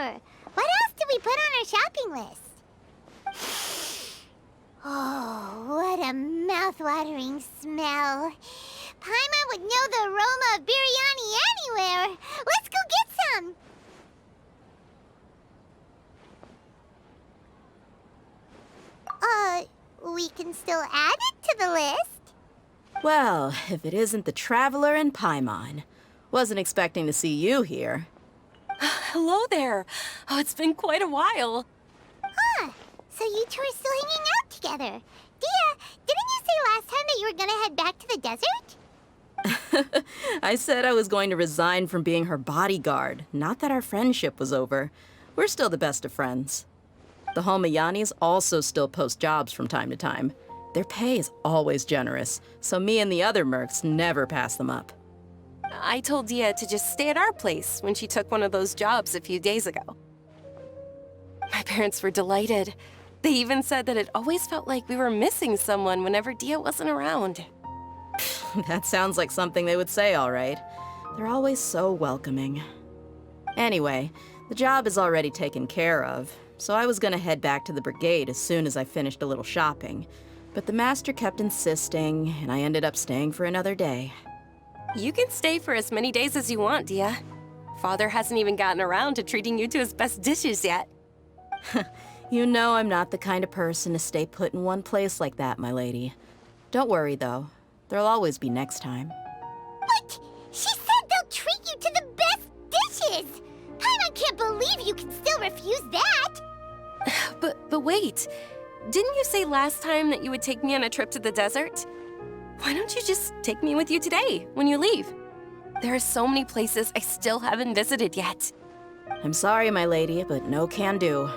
sure. What else did we put on our shopping list? Oh, what a mouth-watering smell. Paimon would know the aroma of biryani anywhere. Let's go get some. We can still add it to the list. Well, if it isn't the Traveler and Paimon. Wasn't expecting to see you here. Hello there. Oh, it's been quite a while. Huh. So you two are still hanging out together. Dehya, didn't you say last time that you were gonna head back to the desert? I said I was going to resign from being her bodyguard, not that our friendship was over. We're still the best of friends. The Homayanis also still post jobs from time to time. Their pay is always generous, so me and the other mercs never pass them up. I told Dehya to just stay at our place when she took one of those jobs a few days ago. My parents were delighted. They even said that it always felt like we were missing someone whenever Dehya wasn't around. That sounds like something they would say, all right. They're always so welcoming. Anyway, the job is already taken care of, so I was gonna head back to the brigade as soon as I finished a little shopping. But the master kept insisting, and I ended up staying for another day. You can stay for as many days as you want, Dehya. Father hasn't even gotten around to treating you to his best dishes yet. You know I'm not the kind of person to stay put in one place like that, my lady. Don't worry, though. There'll always be next time. What? She said they'll treat you to the best dishes! Paimon can't believe you can still refuse that! But wait. Didn't you say last time that you would take me on a trip to the desert? Why don't you just take me with you today, when you leave? There are so many places I still haven't visited yet. I'm sorry, my lady, but no can do.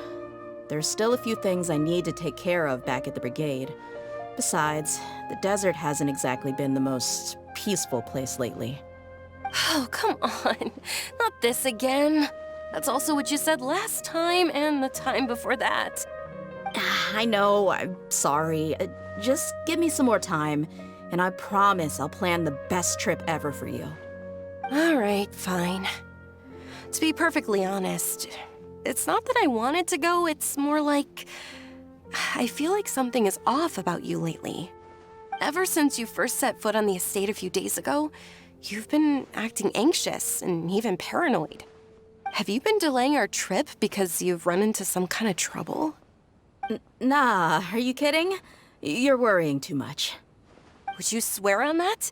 There's still a few things I need to take care of back at the brigade. Besides, the desert hasn't exactly been the most peaceful place lately. Oh, come on. Not this again. That's also what you said last time and the time before that. I know, I'm sorry. Just give me some more time, and I promise I'll plan the best trip ever for you. All right, fine. To be perfectly honest, it's not that I wanted to go, it's more like I feel like something is off about you lately. Ever since you first set foot on the estate a few days ago, you've been acting anxious and even paranoid. Have you been delaying our trip because you've run into some kind of trouble? Nah, are you kidding? You're worrying too much. Would you swear on that?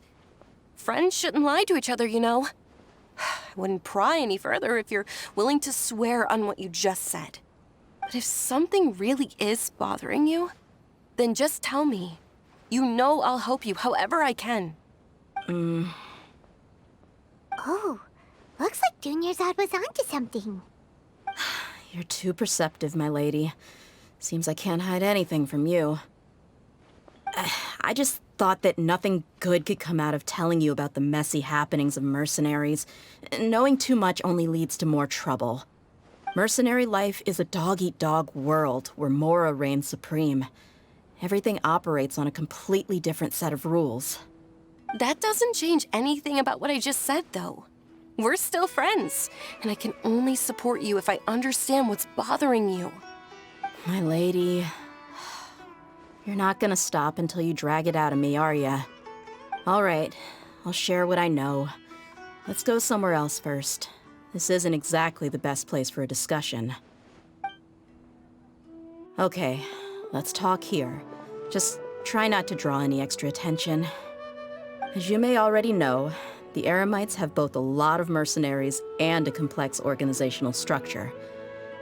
Friends shouldn't lie to each other, you know. I wouldn't pry any further if you're willing to swear on what you just said. But if something really is bothering you, then just tell me. You know I'll help you however I can. Oh, looks like Dunyarzad was onto something. You're too perceptive, my lady. Seems I can't hide anything from you. I just thought that nothing good could come out of telling you about the messy happenings of mercenaries. Knowing too much only leads to more trouble. Mercenary life is a dog-eat-dog world where Mora reigns supreme. Everything operates on a completely different set of rules. That doesn't change anything about what I just said, though. We're still friends, and I can only support you if I understand what's bothering you. My lady, you're not gonna stop until you drag it out of me, are ya? All right, I'll share what I know. Let's go somewhere else first. This isn't exactly the best place for a discussion. Okay, let's talk here. Just try not to draw any extra attention. As you may already know, the Eremites have both a lot of mercenaries and a complex organizational structure.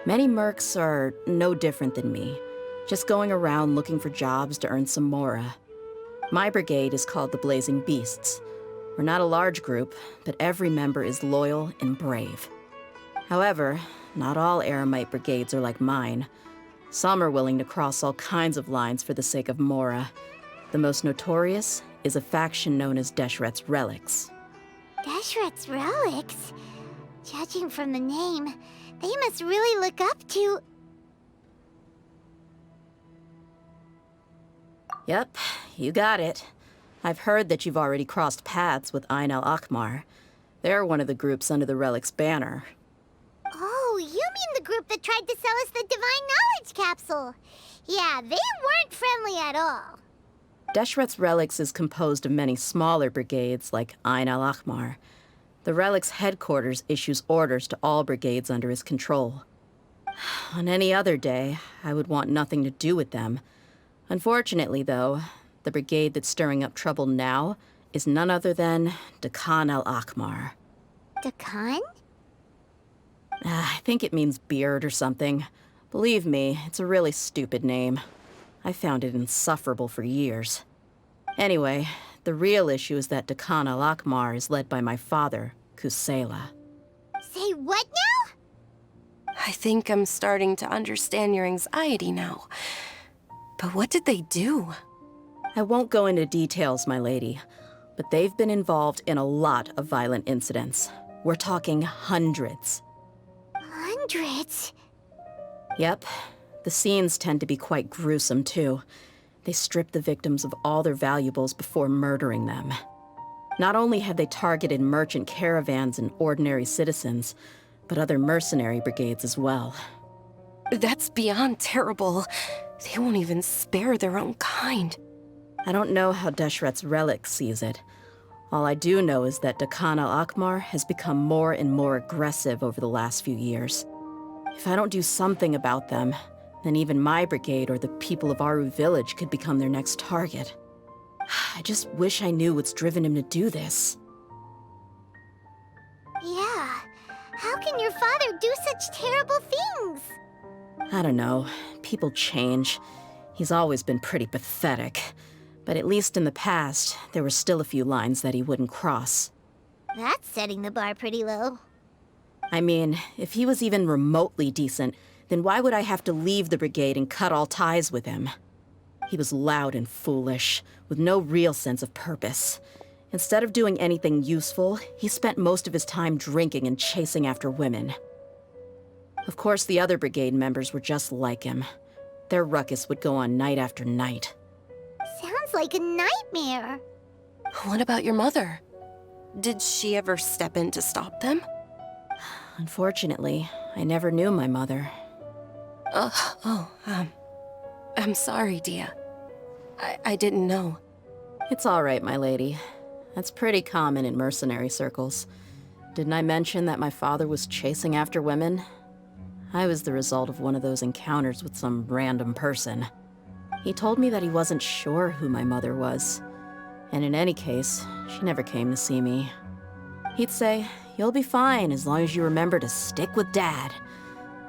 Many mercs are no different than me, just going around looking for jobs to earn some mora. My brigade is called the Blazing Beasts. We're not a large group, but every member is loyal and brave. However, not all Eremite brigades are like mine. Some are willing to cross all kinds of lines for the sake of mora. The most notorious is a faction known as Deshret's Relics. Deshret's Relics? Judging from the name, they must really look up to... Yep, you got it. I've heard that you've already crossed paths with Ain al-Akmar. They're one of the groups under the Relic's banner. Oh, you mean the group that tried to sell us the Divine Knowledge Capsule. Yeah, they weren't friendly at all. Deshret's relics is composed of many smaller brigades like Ain al-Ahmar. The relic's headquarters issues orders to all brigades under his control. On any other day, I would want nothing to do with them. Unfortunately, though, the brigade that's stirring up trouble now is none other than Dehya al-Ahmar. Dakan? I think it means beard or something. Believe me, it's a really stupid name. I found it insufferable for years. Anyway, the real issue is that Dehya al-Ahmar is led by my father, Kusela. Say what now? I think I'm starting to understand your anxiety now. But what did they do? I won't go into details, my lady, but they've been involved in a lot of violent incidents. We're talking hundreds. Hundreds? Yep. The scenes tend to be quite gruesome, too. They strip the victims of all their valuables before murdering them. Not only have they targeted merchant caravans and ordinary citizens, but other mercenary brigades as well. That's beyond terrible. They won't even spare their own kind. I don't know how Deshret's relic sees it. All I do know is that Dehya al-Ahmar has become more and more aggressive over the last few years. If I don't do something about them, then even my brigade or the people of Aru village could become their next target. I just wish I knew what's driven him to do this. Yeah. How can your father do such terrible things? I don't know. People change. He's always been pretty pathetic. But at least in the past, there were still a few lines that he wouldn't cross. That's setting the bar pretty low. I mean, if he was even remotely decent, then why would I have to leave the brigade and cut all ties with him? He was loud and foolish, with no real sense of purpose. Instead of doing anything useful, he spent most of his time drinking and chasing after women. Of course, the other brigade members were just like him. Their ruckus would go on night after night. Sounds like a nightmare. What about your mother? Did she ever step in to stop them? Unfortunately, I never knew my mother. I'm sorry, Dehya. I didn't know. It's all right, my lady. That's pretty common in mercenary circles. Didn't I mention that my father was chasing after women? I was the result of one of those encounters with some random person. He told me that he wasn't sure who my mother was. And in any case, she never came to see me. He'd say, "You'll be fine as long as you remember to stick with Dad."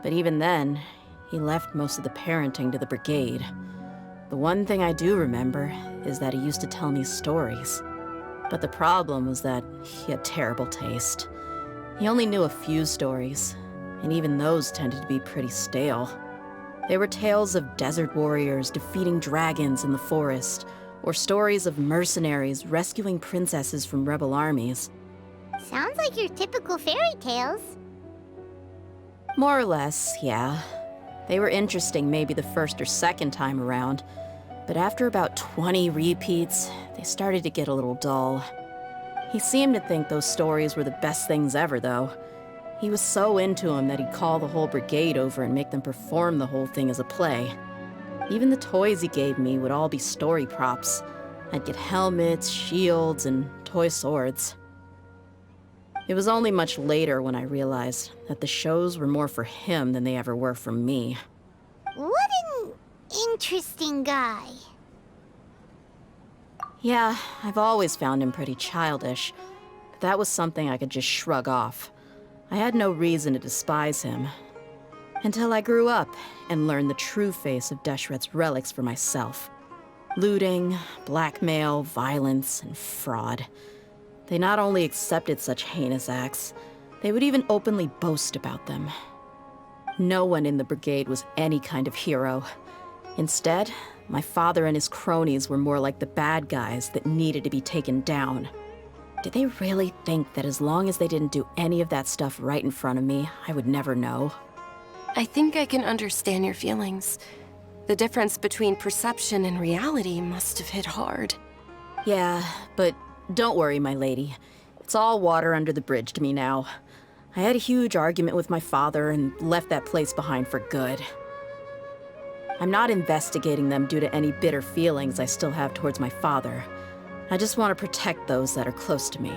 But even then, he left most of the parenting to the brigade. The one thing I do remember is that he used to tell me stories. But the problem was that he had terrible taste. He only knew a few stories, and even those tended to be pretty stale. They were tales of desert warriors defeating dragons in the forest, or stories of mercenaries rescuing princesses from rebel armies. Sounds like your typical fairy tales. More or less, yeah. They were interesting maybe the first or second time around, but after about 20 repeats, they started to get a little dull. He seemed to think those stories were the best things ever, though. He was so into them that he'd call the whole brigade over and make them perform the whole thing as a play. Even the toys he gave me would all be story props. I'd get helmets, shields, and toy swords. It was only much later when I realized that the shows were more for him than they ever were for me. What an interesting guy. Yeah, I've always found him pretty childish, but that was something I could just shrug off. I had no reason to despise him. Until I grew up and learned the true face of Deshret's relics for myself. Looting, blackmail, violence, and fraud. They not only accepted such heinous acts, they would even openly boast about them. No one in the brigade was any kind of hero. Instead, my father and his cronies were more like the bad guys that needed to be taken down. Did they really think that as long as they didn't do any of that stuff right in front of me, I would never know? I think I can understand your feelings. The difference between perception and reality must have hit hard. Yeah, but don't worry, my lady. It's all water under the bridge to me now. I had a huge argument with my father and left that place behind for good. I'm not investigating them due to any bitter feelings I still have towards my father. I just want to protect those that are close to me.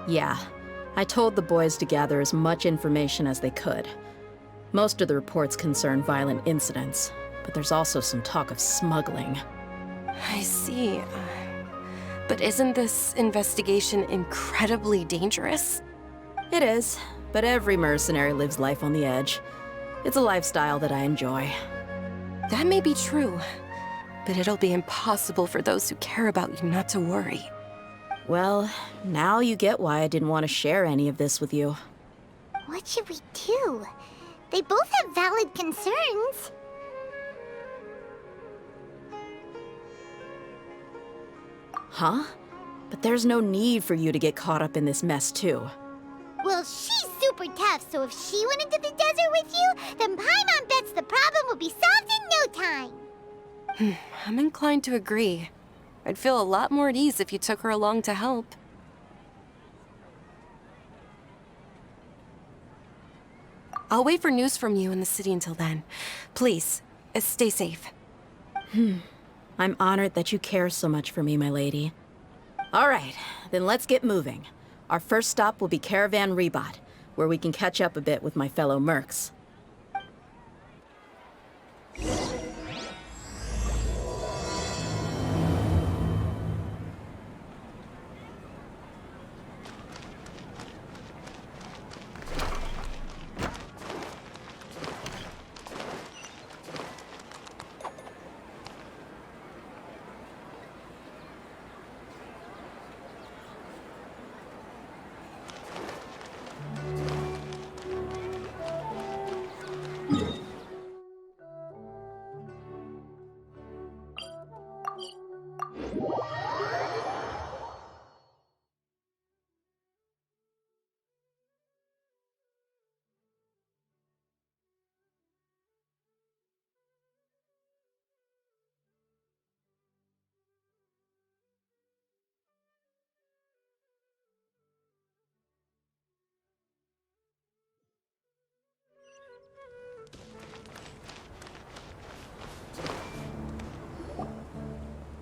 Yeah, I told the boys to gather as much information as they could. Most of the reports concern violent incidents, but there's also some talk of smuggling. I see. But isn't this investigation incredibly dangerous? It is, but every mercenary lives life on the edge. It's a lifestyle that I enjoy. That may be true, but it'll be impossible for those who care about you not to worry. Well, now you get why I didn't want to share any of this with you. What should we do? They both have valid concerns. Huh? But there's no need for you to get caught up in this mess, too. Well, she's super tough, so if she went into the desert with you, then Paimon bets the problem will be solved in no time. I'm inclined to agree. I'd feel a lot more at ease if you took her along to help. I'll wait for news from you in the city until then. Please, stay safe. I'm honored that you care so much for me, my lady. All right, then let's get moving. Our first stop will be Caravan Rebot, where we can catch up a bit with my fellow mercs.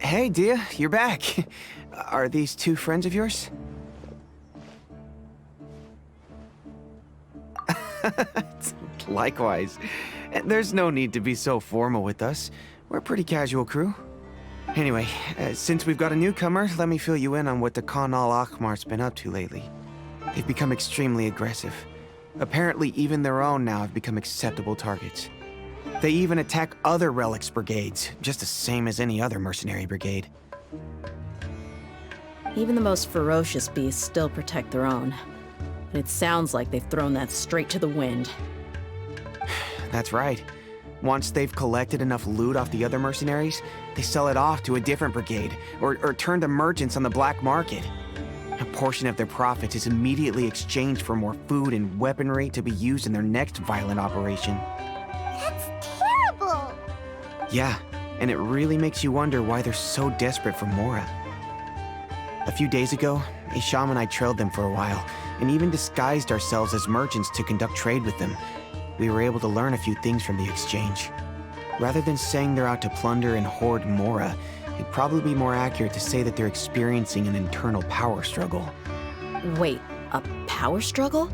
Hey, Dehya, you're back. Are these two friends of yours? Likewise. There's no need to be so formal with us. We're a pretty casual crew. Anyway, since we've got a newcomer, let me fill you in on what the Khan al-Ahmar's been up to lately. They've become extremely aggressive. Apparently, even their own now have become acceptable targets. They even attack other relics brigades, just the same as any other mercenary brigade. Even the most ferocious beasts still protect their own. And it sounds like they've thrown that straight to the wind. That's right. Once they've collected enough loot off the other mercenaries, they sell it off to a different brigade, or turn to merchants on the black market. A portion of their profits is immediately exchanged for more food and weaponry to be used in their next violent operation. That's terrible! Yeah, and it really makes you wonder why they're so desperate for Mora. A few days ago, Isham and I trailed them for a while, and even disguised ourselves as merchants to conduct trade with them. We were able to learn a few things from the exchange. Rather than saying they're out to plunder and hoard Mora, it'd probably be more accurate to say that they're experiencing an internal power struggle. Wait, a power struggle?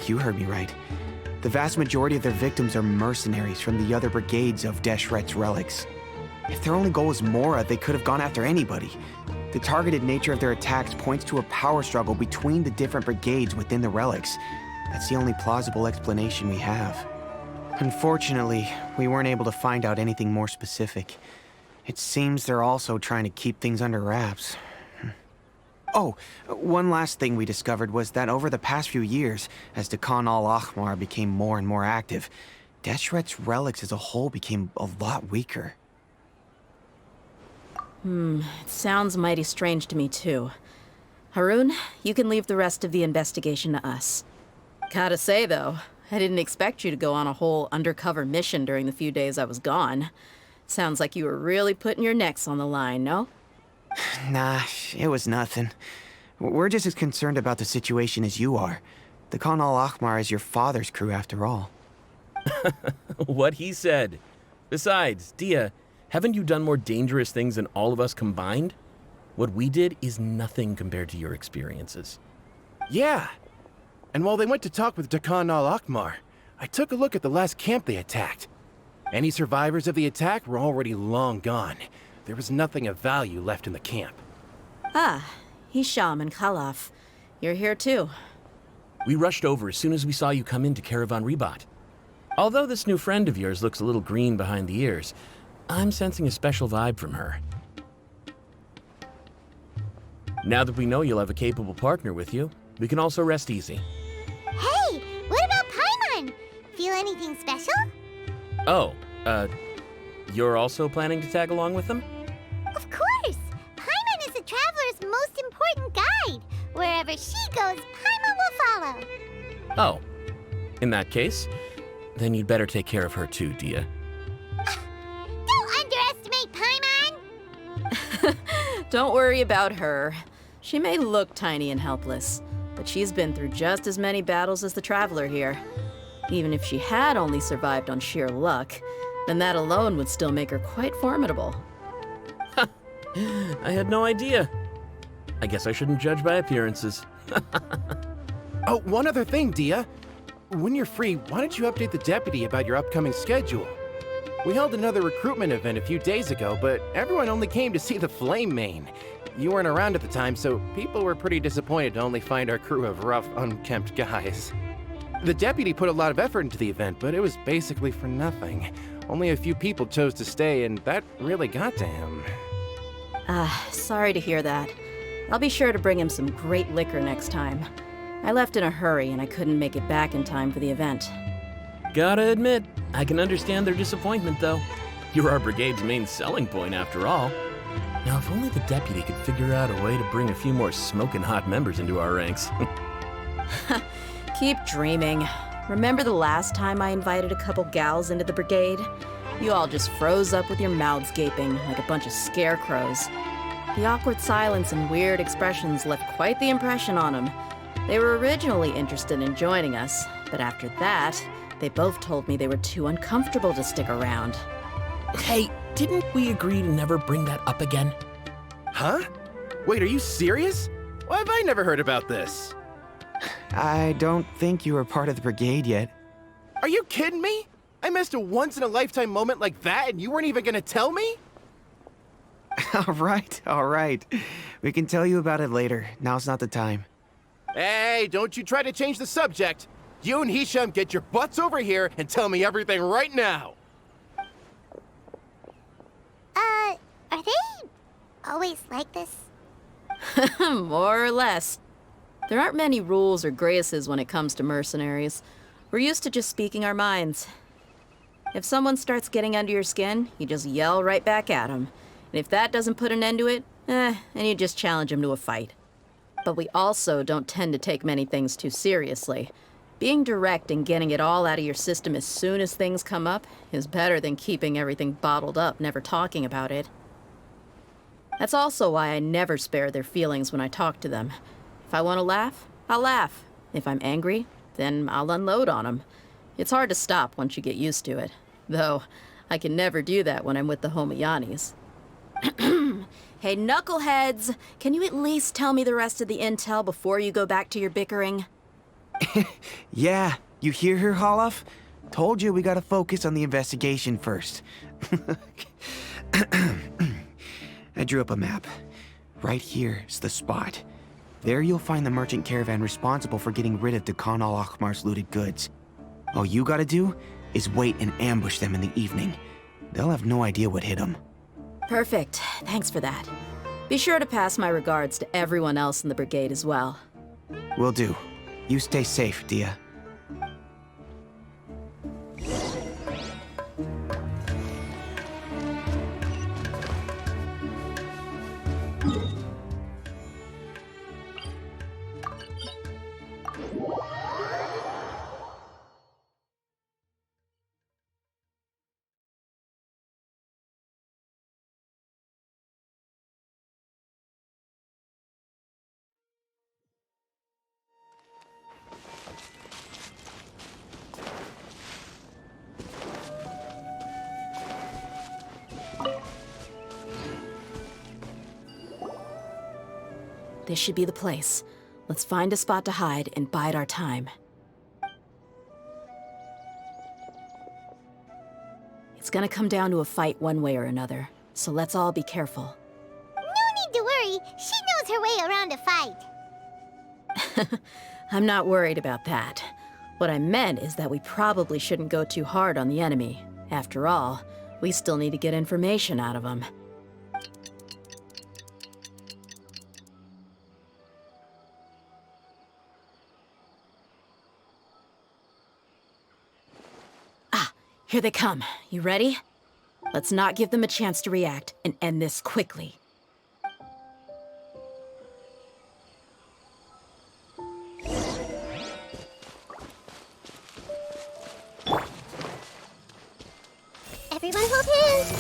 You heard me right. The vast majority of their victims are mercenaries from the other brigades of Deshret's relics. If their only goal was Mora, they could have gone after anybody. The targeted nature of their attacks points to a power struggle between the different brigades within the relics. That's the only plausible explanation we have. Unfortunately, we weren't able to find out anything more specific. It seems they're also trying to keep things under wraps. Oh, one last thing we discovered was that over the past few years, as the Khan al-Ahmar became more and more active, Deshret's relics as a whole became a lot weaker. It sounds mighty strange to me, too. Harun, you can leave the rest of the investigation to us. Gotta say, though, I didn't expect you to go on a whole undercover mission during the few days I was gone. Sounds like you were really putting your necks on the line, no? Nah, it was nothing. We're just as concerned about the situation as you are. The Khan al-Ahmar is your father's crew after all. What he said. Besides, Dehya, haven't you done more dangerous things than all of us combined? What we did is nothing compared to your experiences. Yeah. And while they went to talk with Khan al-Ahmar, I took a look at the last camp they attacked. Any survivors of the attack were already long gone. There was nothing of value left in the camp. Ah, Hisham and Khalaf. You're here too. We rushed over as soon as we saw you come into Caravan Ribat. Although this new friend of yours looks a little green behind the ears, I'm sensing a special vibe from her. Now that we know you'll have a capable partner with you, we can also rest easy. Hey, what about Paimon? Feel anything special? Oh, you're also planning to tag along with them? Of course! Paimon is the traveler's most important guide. Wherever she goes, Paimon will follow. Oh, in that case, then you'd better take care of her too, Dehya. Don't underestimate Paimon! Don't worry about her. She may look tiny and helpless, but she's been through just as many battles as the traveler here. Even if she had only survived on sheer luck, then that alone would still make her quite formidable. I had no idea. I guess I shouldn't judge by appearances. Oh, one other thing, Dehya. When you're free, why don't you update the deputy about your upcoming schedule? We held another recruitment event a few days ago, but everyone only came to see the Flame Mane. You weren't around at the time, so people were pretty disappointed to only find our crew of rough, unkempt guys. The deputy put a lot of effort into the event, but it was basically for nothing. Only a few people chose to stay, and that really got to him. Sorry to hear that. I'll be sure to bring him some great liquor next time. I left in a hurry and I couldn't make it back in time for the event. Gotta admit, I can understand their disappointment, though. You're our brigade's main selling point, after all. Now, if only the deputy could figure out a way to bring a few more smoking hot members into our ranks. Keep dreaming. Remember the last time I invited a couple gals into the brigade? You all just froze up with your mouths gaping like a bunch of scarecrows. The awkward silence and weird expressions left quite the impression on them. They were originally interested in joining us, but after that, they both told me they were too uncomfortable to stick around. Hey, didn't we agree to never bring that up again? Huh? Wait, are you serious? Why have I never heard about this? I don't think you were part of the brigade yet. Are you kidding me? I missed a once-in-a-lifetime moment like that and you weren't even gonna tell me? All right. We can tell you about it later. Now's not the time. Hey, don't you try to change the subject. You and Hisham get your butts over here and tell me everything right now. Are they always like this? More or less. There aren't many rules or graces when it comes to mercenaries. We're used to just speaking our minds. If someone starts getting under your skin, you just yell right back at them. And if that doesn't put an end to it, then you just challenge them to a fight. But we also don't tend to take many things too seriously. Being direct and getting it all out of your system as soon as things come up is better than keeping everything bottled up, never talking about it. That's also why I never spare their feelings when I talk to them. If I want to laugh, I'll laugh. If I'm angry, then I'll unload on them. It's hard to stop once you get used to it. Though, I can never do that when I'm with the Homayanis. Hey, knuckleheads! Can you at least tell me the rest of the intel before you go back to your bickering? Yeah, you hear her, Khalaf? Told you we gotta focus on the investigation first. I drew up a map. Right here is the spot. There you'll find the merchant caravan responsible for getting rid of the Khan al-Ahmar's looted goods. All you gotta do is wait and ambush them in the evening. They'll have no idea what hit them. Perfect. Thanks for that. Be sure to pass my regards to everyone else in the brigade as well. Will do. You stay safe, Dehya. This should be the place. Let's find a spot to hide and bide our time. It's gonna come down to a fight one way or another, so let's all be careful. No need to worry. She knows her way around a fight. I'm not worried about that. What I meant is that we probably shouldn't go too hard on the enemy. After all, we still need to get information out of them. Here they come. You ready? Let's not give them a chance to react and end this quickly. Everyone hold hands.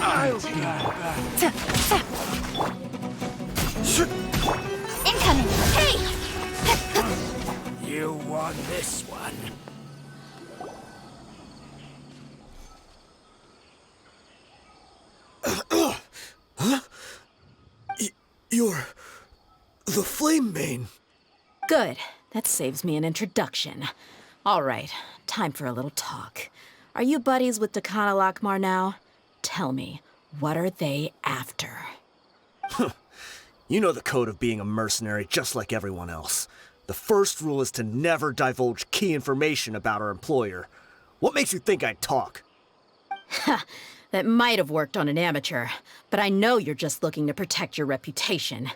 I'll take that. Incoming. Hey! You won this one. You're the Flame Mane. Good. That saves me an introduction. All right, time for a little talk. Are you buddies with Dakana Lakmar now? Tell me, what are they after? You know the code of being a mercenary just like everyone else. The first rule is to never divulge key information about our employer. What makes you think I'd talk? That might have worked on an amateur, but I know you're just looking to protect your reputation.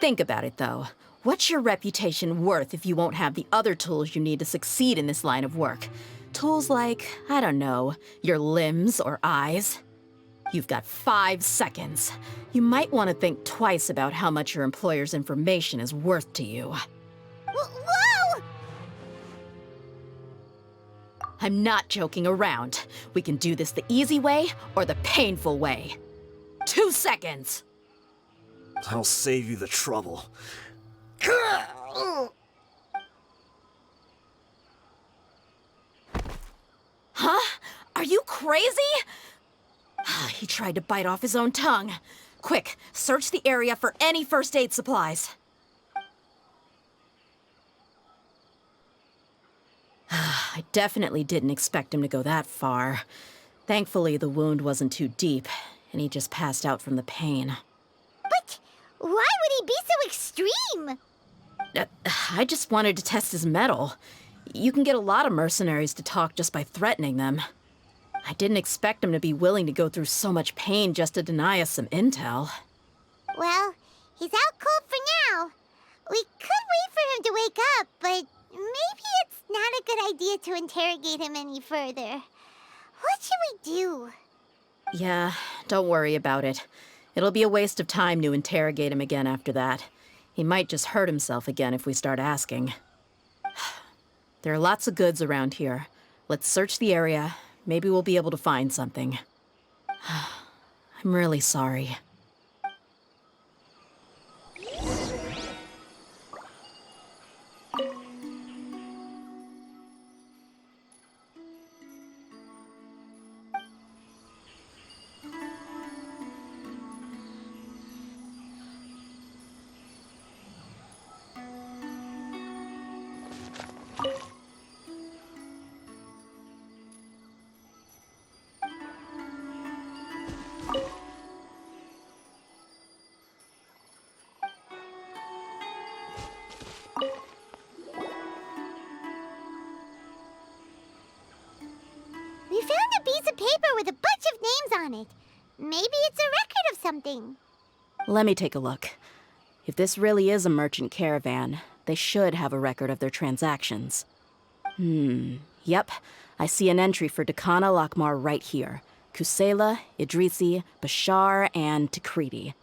Think about it, though. What's your reputation worth if you won't have the other tools you need to succeed in this line of work? Tools like, I don't know, your limbs or eyes? You've got 5 seconds. You might want to think twice about how much your employer's information is worth to you. Whoa! I'm not joking around. We can do this the easy way or the painful way. 2 seconds! I'll save you the trouble. Huh? Are you crazy? He tried to bite off his own tongue. Quick, search the area for any first aid supplies. I definitely didn't expect him to go that far. Thankfully, the wound wasn't too deep, and he just passed out from the pain. But why would he be so extreme? I just wanted to test his mettle. You can get a lot of mercenaries to talk just by threatening them. I didn't expect him to be willing to go through so much pain just to deny us some intel. Well, he's out cold for now. We could wait for him to wake up, but maybe it's not a good idea to interrogate him any further. What should we do? Yeah, don't worry about it. It'll be a waste of time to interrogate him again after that. He might just hurt himself again if we start asking. There are lots of goods around here. Let's search the area. Maybe we'll be able to find something. I'm really sorry. We found a piece of paper with a bunch of names on it. Maybe it's a record of something. Let me take a look. If this really is a merchant caravan, they should have a record of their transactions. Yep. I see an entry for Dakana Lakmar right here. Kusela, Idrisi, Bashar, and Takriti.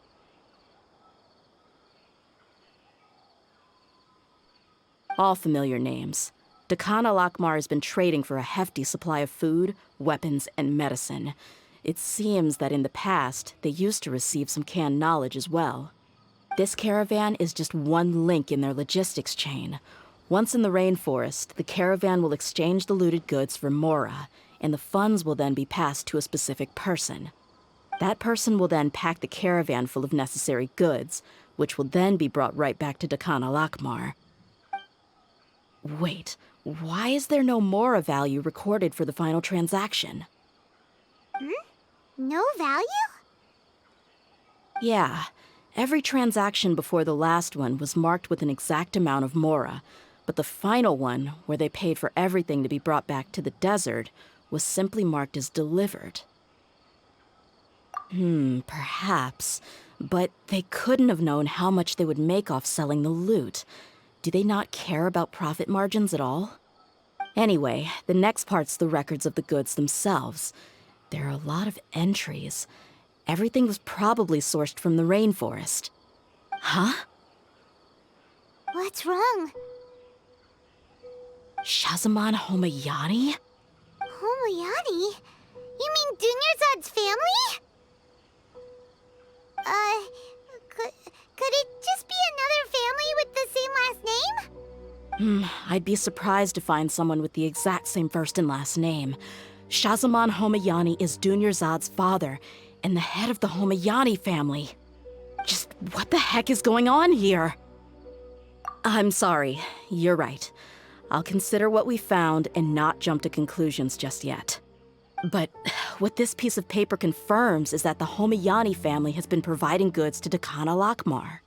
All familiar names. Dakana Lakmar has been trading for a hefty supply of food, weapons, and medicine. It seems that in the past, they used to receive some canned knowledge as well. This caravan is just one link in their logistics chain. Once in the rainforest, the caravan will exchange the looted goods for mora, and the funds will then be passed to a specific person. That person will then pack the caravan full of necessary goods, which will then be brought right back to Dakan al-Akmar. Wait, why is there no mora value recorded for the final transaction? No value? Yeah, every transaction before the last one was marked with an exact amount of mora, but the final one, where they paid for everything to be brought back to the desert, was simply marked as delivered. Perhaps. But they couldn't have known how much they would make off selling the loot. Do they not care about profit margins at all? Anyway, the next part's the records of the goods themselves. There are a lot of entries. Everything was probably sourced from the rainforest. Huh? What's wrong? Shahzaman Homayani? Homayani? You mean Dunyarzad's family? Could it just be another family with the same last name? I'd be surprised to find someone with the exact same first and last name. Shahzaman Homayani is Dunyarzad's father, and the head of the Homayani family. Just what the heck is going on here? I'm sorry, you're right. I'll consider what we found and not jump to conclusions just yet. But what this piece of paper confirms is that the Homayani family has been providing goods to Dakan al-Akmar.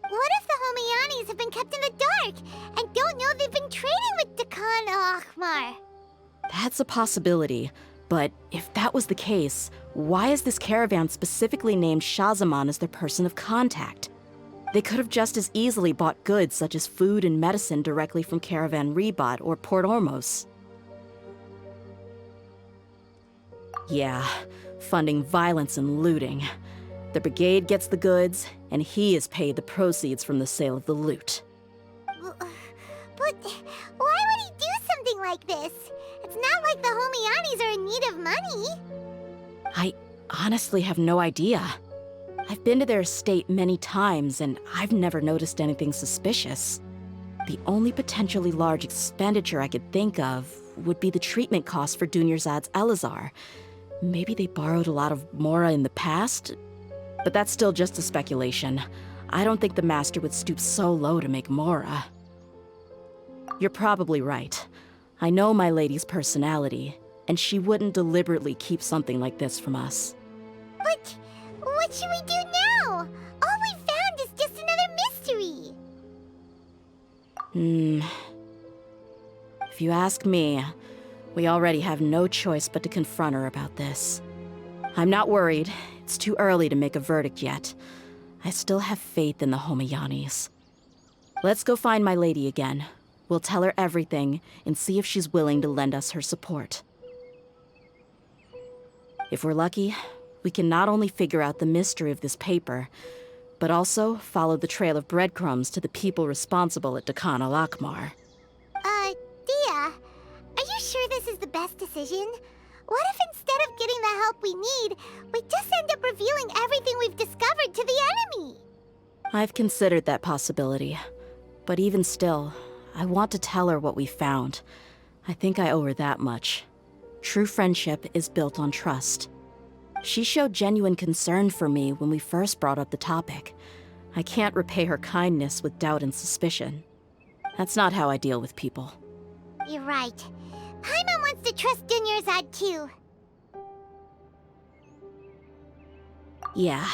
What if the Homayanis have been kept in the dark and don't know they've been trading with Dakan al-Akmar? That's a possibility, but if that was the case, why is this caravan specifically named Shahzaman as their person of contact? They could have just as easily bought goods such as food and medicine directly from Caravan Ribat or Port Ormos. Yeah, funding violence and looting. The brigade gets the goods, and he is paid the proceeds from the sale of the loot. But why would he do something like this? It's not like the Homayanis are in need of money. I honestly have no idea. I've been to their estate many times, and I've never noticed anything suspicious. The only potentially large expenditure I could think of would be the treatment costs for Dunyarzad's Elazar. Maybe they borrowed a lot of mora in the past? But that's still just a speculation. I don't think the master would stoop so low to make mora. You're probably right. I know my lady's personality, and she wouldn't deliberately keep something like this from us. But what should we do now? All we found is just another mystery. If you ask me, we already have no choice but to confront her about this. I'm not worried. It's too early to make a verdict yet. I still have faith in the Homayanis. Let's go find my lady again. We'll tell her everything and see if she's willing to lend us her support. If we're lucky, we can not only figure out the mystery of this paper, but also follow the trail of breadcrumbs to the people responsible at Dakan al-Akmar. Dehya, are you sure this is the best decision? What if instead of getting the help we need, we just end up revealing everything we've discovered to the enemy? I've considered that possibility, but even still, I want to tell her what we found. I think I owe her that much. True friendship is built on trust. She showed genuine concern for me when we first brought up the topic. I can't repay her kindness with doubt and suspicion. That's not how I deal with people. You're right. Paimon wants to trust Dunyarzad too. Yeah.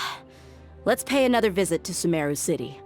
Let's pay another visit to Sumeru City.